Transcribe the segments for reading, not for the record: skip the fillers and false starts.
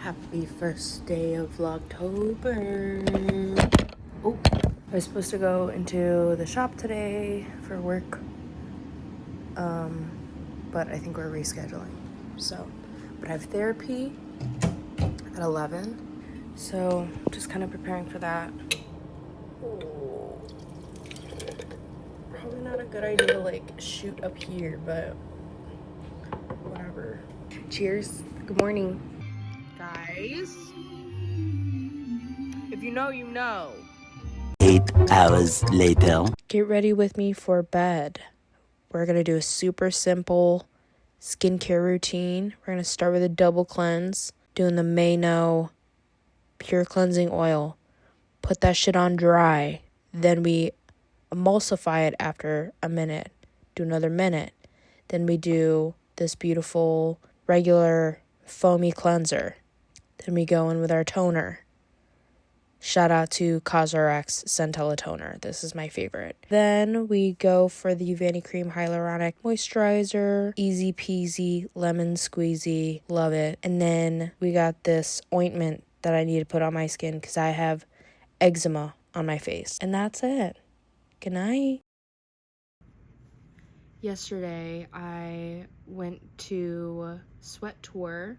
Happy first day of vlogtober. Oh, I was supposed to go into the shop today for work, but I think we're rescheduling. So, but I have therapy at 11, so just kind of preparing for that. Oh, probably not a good idea to like shoot up here, but whatever. Cheers. Good morning, guys. If you know, you know. 8 hours later. Get ready with me for bed. We're going to do a super simple skincare routine. We're going to start with a double cleanse, doing the Mano Pure Cleansing Oil. Put that shit on dry. Then we emulsify it after a minute. Do another minute. Then we do this beautiful regular foamy cleanser. Then we go in with our toner. Shout out to CosRX Centella Toner. This is my favorite. Then we go for the Vanity Cream Hyaluronic Moisturizer. Easy peasy, lemon squeezy. Love it. And then we got this ointment that I need to put on my skin because I have eczema on my face. And that's it. Good night. Yesterday, I went to Sweat Tour,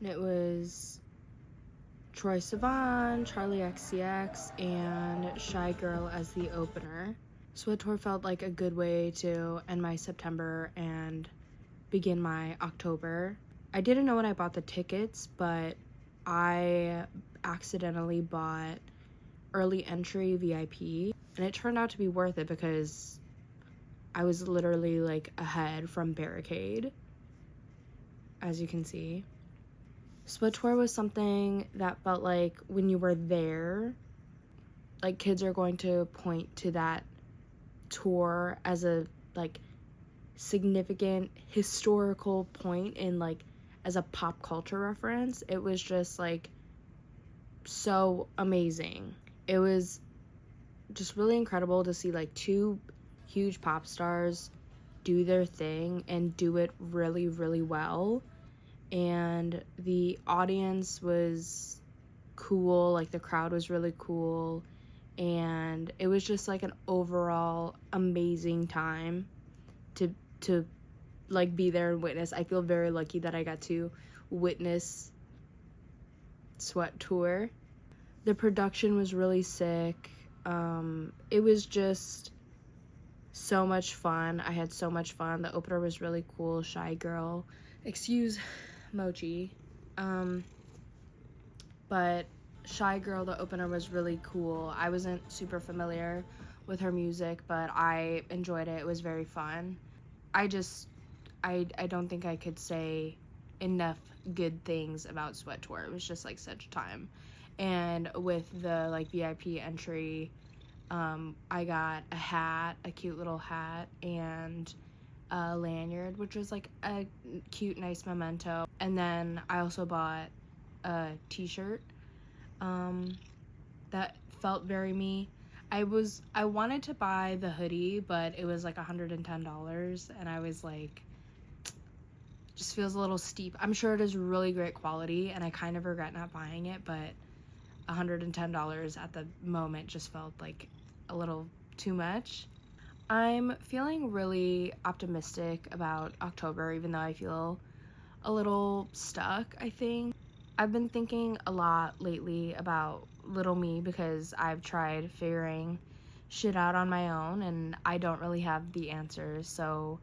and it was Troye Sivan, Charlie XCX, and Shy Girl as the opener. Sweat Tour felt like a good way to end my September and begin my October. I didn't know when I bought the tickets, but I accidentally bought early entry VIP, and it turned out to be worth it because I was literally like ahead from Barricade, as you can see. Sweat Tour was something that felt like when you were there, like kids are going to point to that tour as a like significant historical point in like as a pop culture reference. It was just like so amazing. It was just really incredible to see like two huge pop stars do their thing and do it really, really well. And the audience was cool, like the crowd was really cool, and it was just like an overall amazing time to like be there and witness. I feel very lucky that I got to witness Sweat Tour. The production was really sick. It was just so much fun. I had so much fun. The opener was really cool. Shy Girl, excuse Mochi, but Shy Girl, the opener, was really cool. I wasn't super familiar with her music, but I enjoyed it. It was very fun. I don't think I could say enough good things about Sweat Tour. It was just like such a time. And with the like VIP entry, I got a hat, a cute little hat, and a lanyard, which was like a cute, nice memento. And then I also bought a t-shirt that felt very me. I wanted to buy the hoodie, but it was like $110, and I was like, just feels a little steep. I'm sure it is really great quality, and I kind of regret not buying it, but $110 at the moment just felt like a little too much. I'm feeling really optimistic about October, even though I feel a little stuck, I think. I've been thinking a lot lately about little me because I've tried figuring shit out on my own and I don't really have the answers, so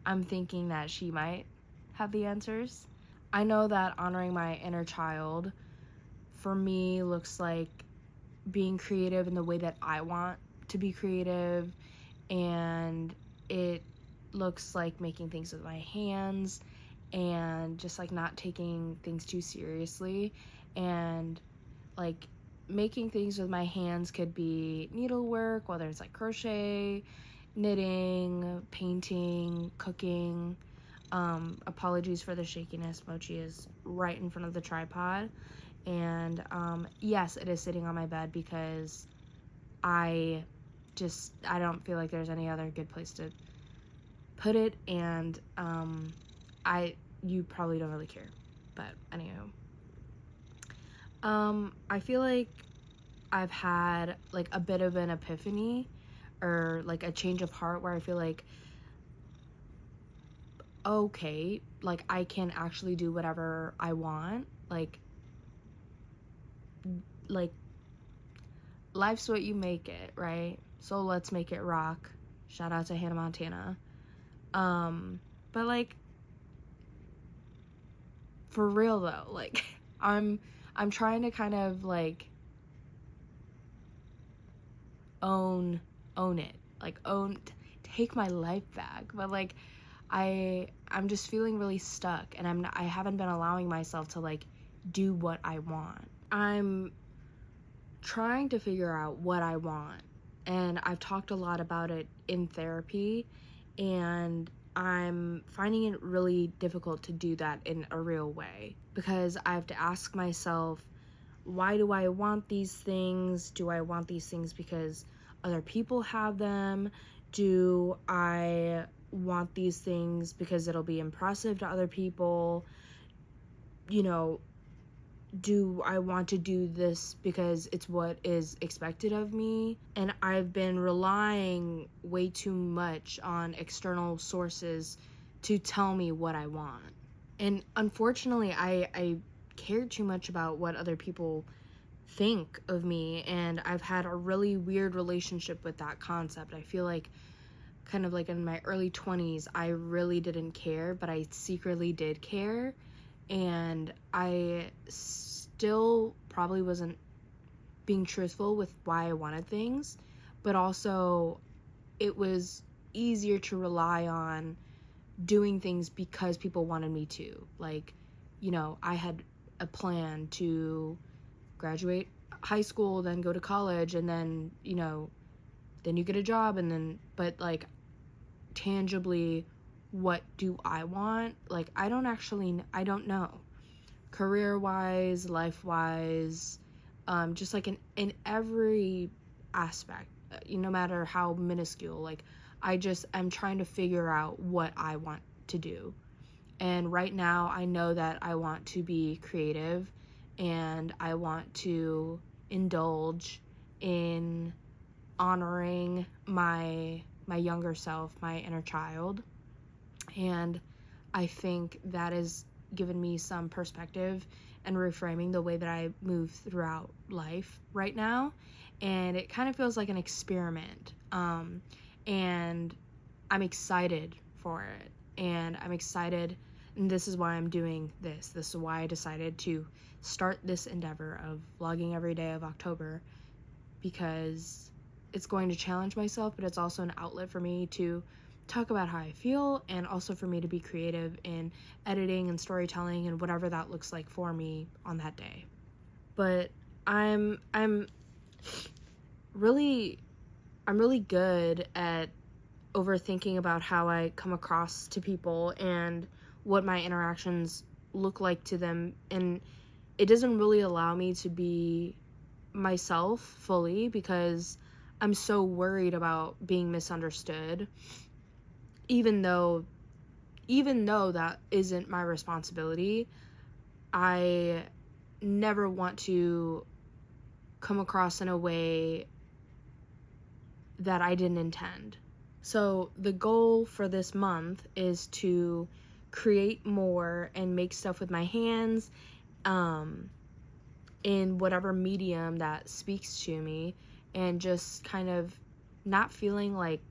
I'm thinking that she might have the answers. I know that honoring my inner child for me looks like being creative in the way that I want to be creative, and it looks like making things with my hands and just like not taking things too seriously. And like making things with my hands could be needlework, whether it's like crochet, knitting, painting, cooking. Apologies for the shakiness. Mochi is right in front of the tripod, and yes, it is sitting on my bed because I don't feel like there's any other good place to put it, and you probably don't really care, but anywho, I feel like I've had like a bit of an epiphany or like a change of heart where I feel like, okay, like I can actually do whatever I want. Like life's what you make it, right? So let's make it rock. Shout out to Hannah Montana. But like for real though, like I'm trying to kind of like own it. Like take my life back. But like I'm just feeling really stuck, and I haven't been allowing myself to like do what I want. I'm trying to figure out what I want, and I've talked a lot about it in therapy, and I'm finding it really difficult to do that in a real way because I have to ask myself, why do I want these things? Do I want these things because other people have them? Do I want these things because it'll be impressive to other people? You know, do I want to do this because it's what is expected of me? And I've been relying way too much on external sources to tell me what I want. And unfortunately, I care too much about what other people think of me, and I've had a really weird relationship with that concept. I feel like kind of like in my early 20s, I really didn't care, but I secretly did care, and I still probably wasn't being truthful with why I wanted things, but also it was easier to rely on doing things because people wanted me to. Like, you know, I had a plan to graduate high school, then go to college, and then, you know, then you get a job, and then, but like tangibly, what do I want? Like, I don't know. Career-wise, life-wise, just like in every aspect, no matter how minuscule, like, I'm trying to figure out what I want to do. And right now, I know that I want to be creative, and I want to indulge in honoring my younger self, my inner child. And I think that has given me some perspective and reframing the way that I move throughout life right now. And it kind of feels like an experiment. And I'm excited for it. And I'm excited, and this is why I'm doing this. This is why I decided to start this endeavor of vlogging every day of October, because it's going to challenge myself, but it's also an outlet for me to talk about how I feel, and also for me to be creative in editing and storytelling and whatever that looks like for me on that day. But I'm really good at overthinking about how I come across to people and what my interactions look like to them, and it doesn't really allow me to be myself fully because I'm so worried about being misunderstood, even though that isn't my responsibility. I never want to come across in a way that I didn't intend. So the goal for this month is to create more and make stuff with my hands, in whatever medium that speaks to me, and just kind of not feeling like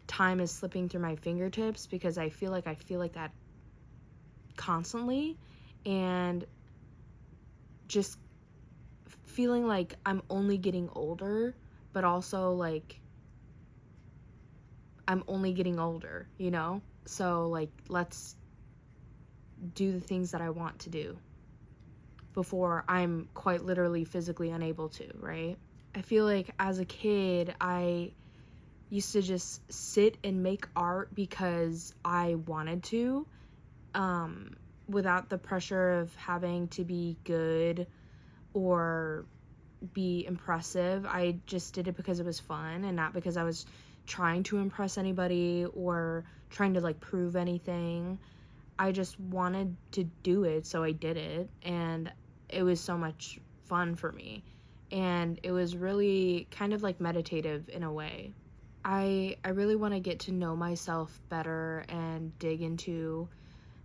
time is slipping through my fingertips, because I feel like that constantly, and just feeling like I'm only getting older, but also like I'm only getting older, you know? So like, let's do the things that I want to do before I'm quite literally physically unable to, right? I feel like as a kid, I used to just sit and make art because I wanted to, without the pressure of having to be good or be impressive. I just did it because it was fun, and not because I was trying to impress anybody or trying to like prove anything. I just wanted to do it, so I did it, and it was so much fun for me. And it was really kind of like meditative in a way. I really want to get to know myself better and dig into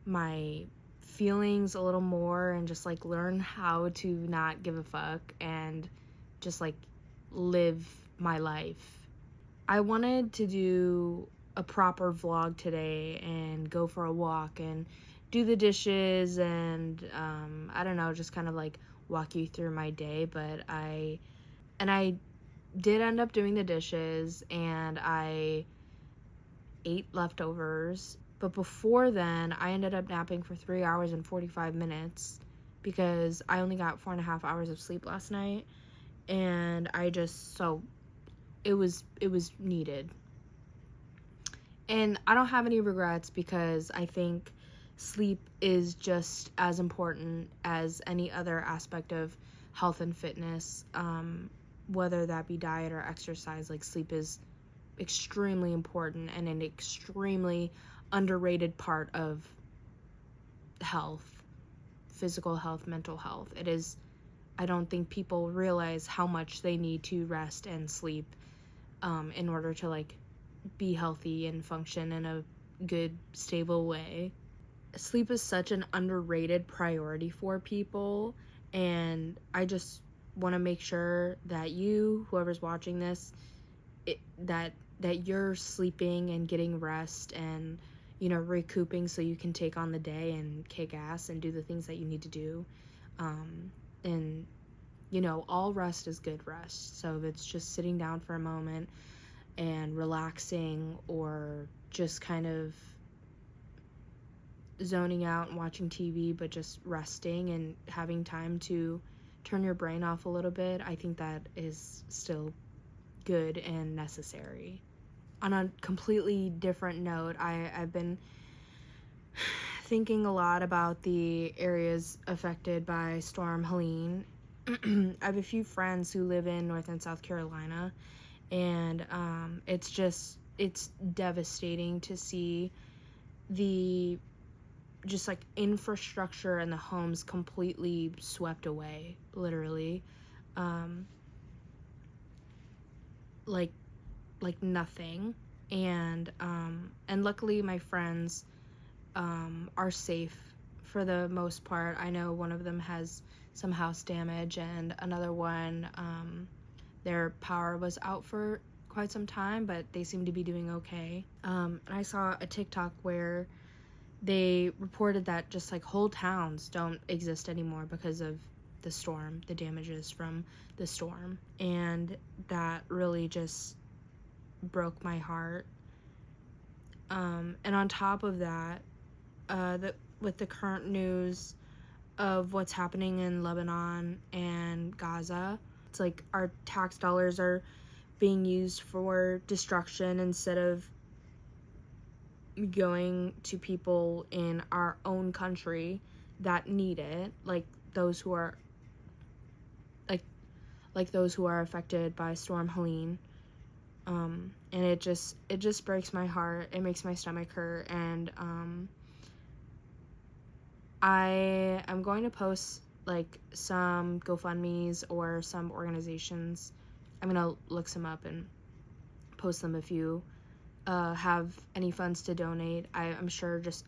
my feelings a little more and just like learn how to not give a fuck and just like live my life. I wanted to do a proper vlog today and go for a walk and do the dishes and I don't know, just kind of like walk you through my day, but I did end up doing the dishes and I ate leftovers. But before then, I ended up napping for 3 hours and 45 minutes because I only got 4.5 hours of sleep last night. And it was needed. And I don't have any regrets because I think sleep is just as important as any other aspect of health and fitness, whether that be diet or exercise. Like, sleep is extremely important and an extremely underrated part of health, physical health, mental health. It is. I don't think people realize how much they need to rest and sleep in order to like be healthy and function in a good, stable way. Sleep is such an underrated priority for people, and I just want to make sure that whoever's watching this, that you're sleeping and getting rest and, you know, recouping so you can take on the day and kick ass and do the things that you need to do. And, you know, all rest is good rest. So if it's just sitting down for a moment and relaxing or just kind of zoning out and watching TV, but just resting and having time to turn your brain off a little bit, I think that is still good and necessary. On a completely different note, I've been thinking a lot about the areas affected by Storm Helene. I have a few friends who live in North and South Carolina, and it's devastating to see the just like infrastructure and the homes completely swept away, literally. Like nothing. And luckily my friends are safe for the most part. I know one of them has some house damage, and another one, their power was out for quite some time, but they seem to be doing okay. And I saw a TikTok where they reported that just like whole towns don't exist anymore because of the storm, the damages from the storm. And that really just broke my heart. And on top of that, with the current news of what's happening in Lebanon and Gaza, it's like our tax dollars are being used for destruction instead of going to people in our own country that need it, like those who are those who are affected by Storm Helene. And it just breaks my heart. It makes my stomach hurt. And I am going to post like some GoFundMes or some organizations. I'm gonna look some up and post them if you have any funds to donate. I'm sure just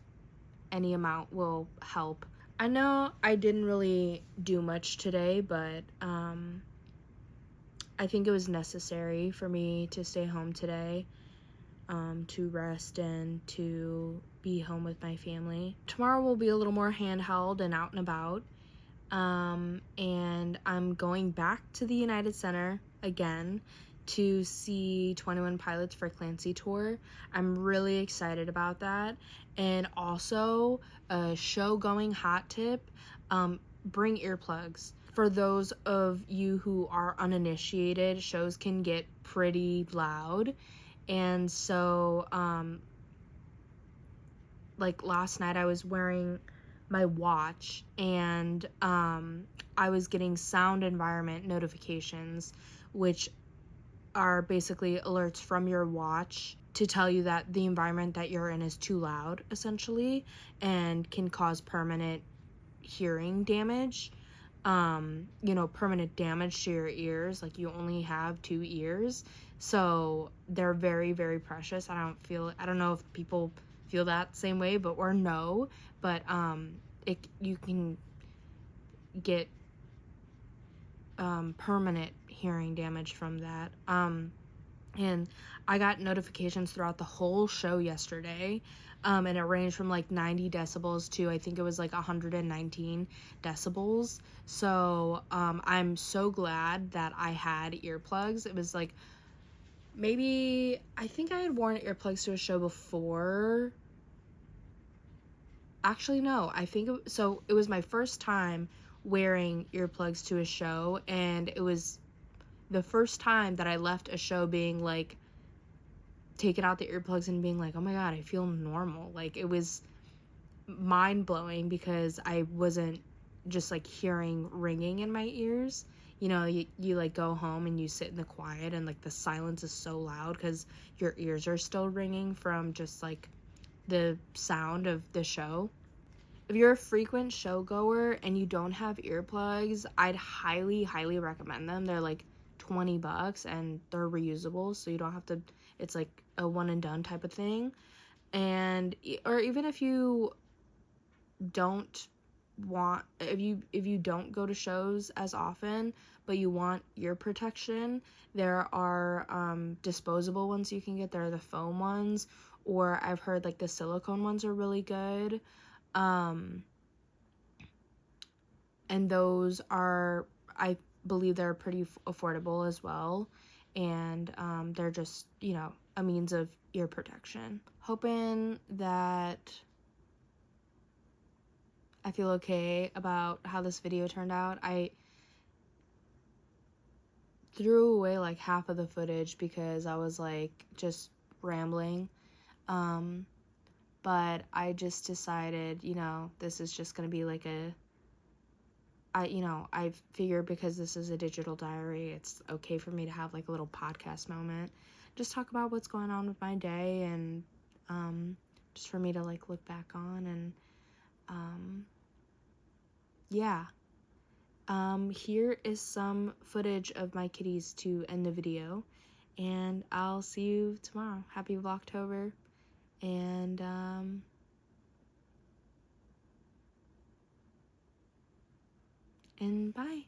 any amount will help. I know I didn't really do much today, but I think it was necessary for me to stay home today, to rest and to be home with my family. Tomorrow will be a little more handheld and out and about, and I'm going back to the United Center again to see 21 Pilots for Clancy tour. I'm really excited about that. And also, a show going hot tip, bring earplugs. For those of you who are uninitiated, shows can get pretty loud. And so, like last night I was wearing my watch, and I was getting sound environment notifications, which are basically alerts from your watch to tell you that the environment that you're in is too loud, essentially, and can cause permanent hearing damage. permanent damage to your ears. Like, you only have 2 ears, so they're very, very precious. I don't know if people feel that same way, or no, but you can get permanent hearing damage from that. And I got notifications throughout the whole show yesterday, and it ranged from like 90 decibels to, I think it was like 119 decibels. So I'm so glad that I had earplugs. It was like, maybe, I think I had worn earplugs to a show before. Actually, no, I think it was my first time wearing earplugs to a show, and it was the first time that I left a show being like, taking out the earplugs and being like, oh my god, I feel normal. Like, it was mind-blowing because I wasn't just like hearing ringing in my ears. You like go home and you sit in the quiet, and like the silence is so loud because your ears are still ringing from just like the sound of the show. If you're a frequent show goer and you don't have earplugs, I'd highly, highly recommend them. They're like $20 and they're reusable, so you don't have to, it's like a one and done type of thing. Or even if you don't if you don't go to shows as often, but you want ear protection, there are disposable ones you can get. There are the foam ones, or I've heard like the silicone ones are really good. And those are, I believe they're pretty affordable as well, and they're just, a means of ear protection. Hoping that I feel okay about how this video turned out. I threw away like half of the footage because I was like just rambling, but I just decided, this is just gonna be like I figured because this is a digital diary, it's okay for me to have like a little podcast moment. Just talk about what's going on with my day, and just for me to like look back on, and yeah. Here is some footage of my kitties to end the video, and I'll see you tomorrow. Happy vlogtober, and bye.